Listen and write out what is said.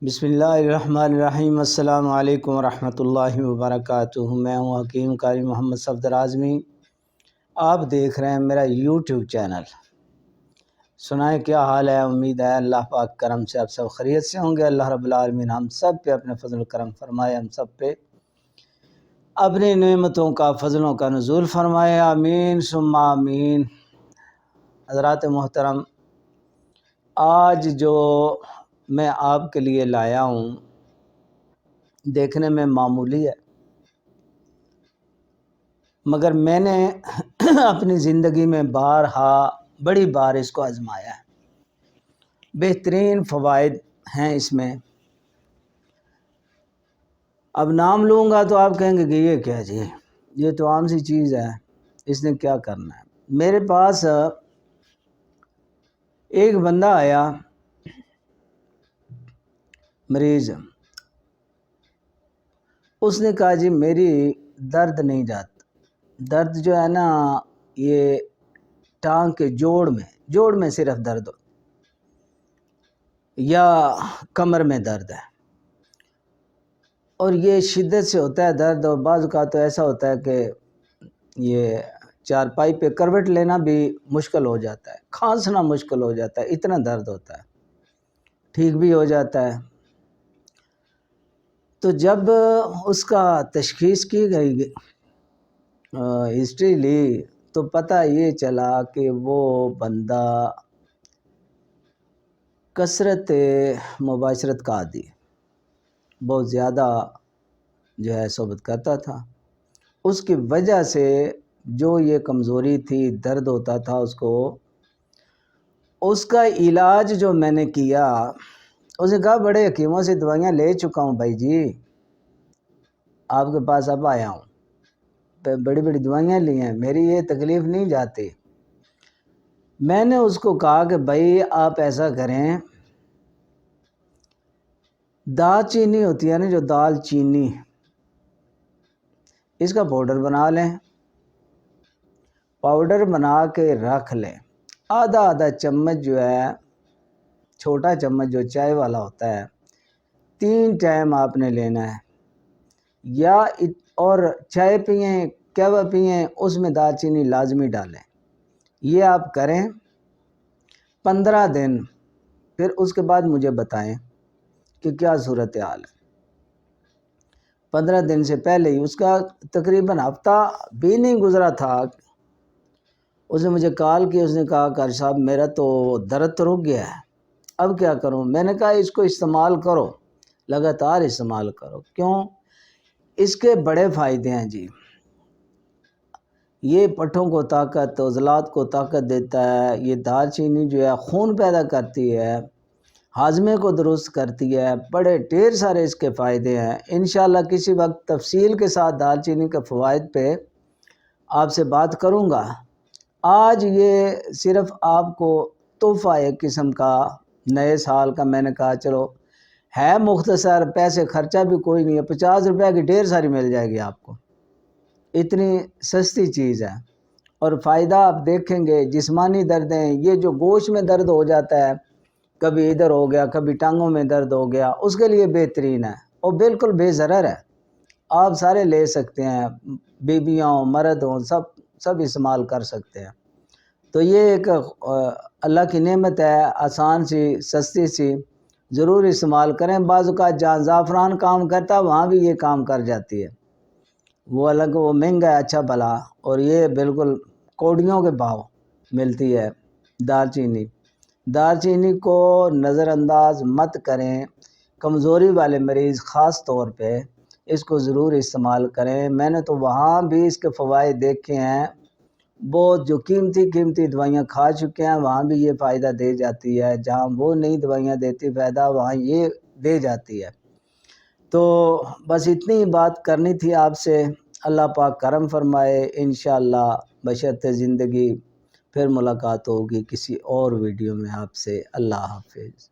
بسم اللہ الرحمن الرحیم۔ السلام علیکم ورحمۃ اللہ وبرکاتہ۔ میں ہوں حکیم قاری محمد صفدر اعظمی۔ آپ دیکھ رہے ہیں میرا یوٹیوب چینل۔ سنائیں کیا حال ہے؟ امید ہے اللہ پاک کرم سے آپ سب خیریت سے ہوں گے۔ اللہ رب العالمین ہم سب پہ اپنے فضل و کرم فرمائے، ہم سب پہ اپنی نعمتوں کا فضلوں کا نزول فرمائے، آمین ثم آمین۔ حضرات محترم، آج جو میں آپ کے لیے لایا ہوں دیکھنے میں معمولی ہے، مگر میں نے اپنی زندگی میں بڑی بار اس کو آزمایا ہے۔ بہترین فوائد ہیں اس میں۔ اب نام لوں گا تو آپ کہیں گے کہ یہ کیا جی، یہ تو عام سی چیز ہے، اس نے کیا کرنا ہے۔ میرے پاس ایک بندہ آیا، مریض، اس نے کہا جی میری درد نہیں جاتا، درد جو ہے نا یہ ٹانگ کے جوڑ میں صرف درد ہو یا کمر میں درد ہے، اور یہ شدت سے ہوتا ہے درد، اور بعض اوقات تو ایسا ہوتا ہے کہ یہ چارپائی پہ کروٹ لینا بھی مشکل ہو جاتا ہے، کھانسنا مشکل ہو جاتا ہے، اتنا درد ہوتا ہے، ٹھیک بھی ہو جاتا ہے۔ تو جب اس کا تشخیص کی گئی، ہسٹری لی، تو پتہ یہ چلا کہ وہ بندہ کثرت مباشرت کا عادی، بہت زیادہ جو ہے صحبت کرتا تھا۔ اس کی وجہ سے جو یہ کمزوری تھی، درد ہوتا تھا اس کا علاج جو میں نے کیا، اس نے کہا بڑے حکیموں سے دوائیاں لے چکا ہوں بھائی جی، آپ کے پاس اب آیا ہوں، بڑی بڑی دوائیاں لی ہیں، میری یہ تکلیف نہیں جاتی۔ میں نے اس کو کہا کہ بھائی آپ ایسا کریں، دال چینی ہوتی ہے نا، جو دال چینی، اس کا پاؤڈر بنا لیں، پاؤڈر بنا کے رکھ لیں، آدھا چمچ جو ہے، چھوٹا چمچ جو چائے والا ہوتا ہے، 3 ٹائم آپ نے لینا ہے، اور چائے پئیں، قہوہ پئیں، اس میں دال چینی لازمی ڈالیں۔ یہ آپ کریں 15 دن، پھر اس کے بعد مجھے بتائیں کہ کیا صورتحال ہے۔ 15 دن سے پہلے ہی، اس کا تقریباً ہفتہ بھی نہیں گزرا تھا، اس نے مجھے کال کی، اس نے کہا قاری صاحب میرا تو درد تو رک گیا ہے، اب کیا کروں؟ میں نے کہا اس کو استعمال کرو، لگاتار استعمال کرو۔ کیوں؟ اس کے بڑے فائدے ہیں جی۔ یہ پٹھوں کو طاقت، عضلات کو طاقت دیتا ہے، یہ دال چینی جو ہے خون پیدا کرتی ہے، ہاضمے کو درست کرتی ہے، بڑے ڈھیر سارے اس کے فائدے ہیں۔ انشاءاللہ کسی وقت تفصیل کے ساتھ دال چینی کے فوائد پہ آپ سے بات کروں گا۔ آج یہ صرف آپ کو تحفہ ایک قسم کا نئے سال کا، میں نے کہا چلو ہے مختصر، پیسے خرچہ بھی کوئی نہیں ہے، 50 روپے کی ڈھیر ساری مل جائے گی آپ کو، اتنی سستی چیز ہے۔ اور فائدہ آپ دیکھیں گے، جسمانی دردیں، یہ جو گوشت میں درد ہو جاتا ہے، کبھی ادھر ہو گیا، کبھی ٹانگوں میں درد ہو گیا، اس کے لیے بہترین ہے اور بالکل بے ضرر ہے، آپ سارے لے سکتے ہیں، بیویاں ہوں، مرد ہوں، سب استعمال کر سکتے ہیں۔ تو یہ ایک اللہ کی نعمت ہے، آسان سی، سستی سی، ضرور استعمال کریں۔ بعض اوقات جہاں زعفران کام کرتا ہے وہاں بھی یہ کام کر جاتی ہے، وہ الگ، وہ مہنگا ہے اچھا بھلا، اور یہ بالکل کوڑیوں کے بھاؤ ملتی ہے دال چینی۔ دال چینی کو نظر انداز مت کریں، کمزوری والے مریض خاص طور پہ اس کو ضرور استعمال کریں۔ میں نے تو وہاں بھی اس کے فوائد دیکھے ہیں، بہت جو قیمتی دوائیاں کھا چکے ہیں وہاں بھی یہ فائدہ دے جاتی ہے، جہاں وہ نئی دوائیاں دیتی فائدہ وہاں یہ دے جاتی ہے۔ تو بس اتنی بات کرنی تھی آپ سے، اللہ پاک کرم فرمائے، انشاءاللہ بشرط زندگی پھر ملاقات ہوگی کسی اور ویڈیو میں آپ سے۔ اللہ حافظ۔